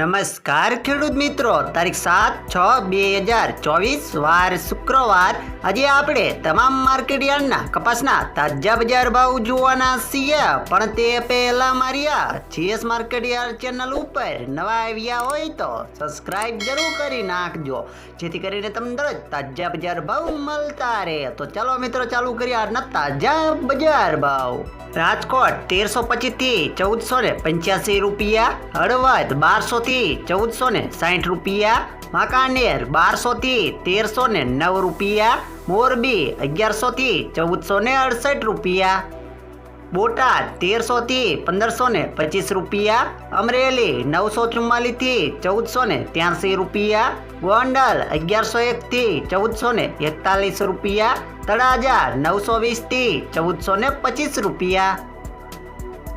નમસ્કાર ખેડૂત મિત્રો, તારીખ 7/6/2024 વાર શુક્રવાર. આજે આપણે તમામ માર્કેટ યાર્ડના કપાસના તાજા બજાર ભાવ જોવાના છીએ. પણ તે પહેલા મારી આ જીએસ માર્કેટ યાર્ડ ચેનલ ઉપર નવા આવ્યા હોય તો સબસ્ક્રાઇબ જરૂર કરી નાખજો, જેથી કરીને તમને દરરોજ તાજા બજાર ભાવ મળતા રહે. તો ચાલો મિત્રો, ચાલુ કરીએ આજના તાજા બજાર ભાવ. રાજકોટ 1325 થી 1485 રૂપિયા, હળવદ 1200 થી 1460 રૂપિયા, વાંકાનેર 1200 થી 1309 રૂપિયા, મોરબી 1100 થી 1468 રૂપિયા, બોટાદ 1300 થી 1525 રૂપિયા, અમરેલી 944 થી 1483 રૂપિયા, ગોંડલ 1101 થી 1441 રૂપિયા, તળાજા 920 થી 1425 રૂપિયા,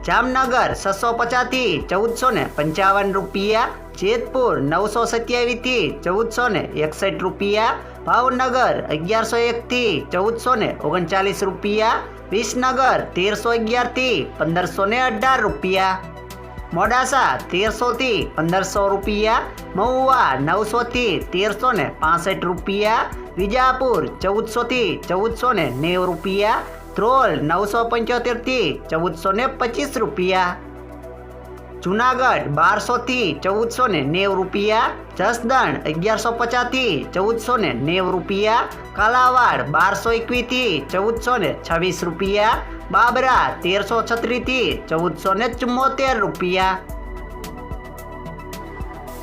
જામનગર 650 થી 1455 રૂપિયા, જેતપુર 927 થી 1461 રૂપિયા, ભાવનગર 1101 થી 1439 રૂપિયા, વિસનગર 1311 થી 1518 રૂપિયા, મોડાસા 1300 થી 1500 રૂપિયા, મહુવા 900 થી 1365 રૂપિયા, વિજાપુર 1400 થી 1490 રૂપિયા, ધ્રોલ 975 થી 1425 રૂપિયા, જુનાગઢ 1200 થી 1490 રૂપિયા, જસદણ 1150 થી 1490 રૂપિયા, કાલાવાડ 1221 થી 1426 રૂપિયા, બાબરા 1336 થી 1474 રૂપિયા.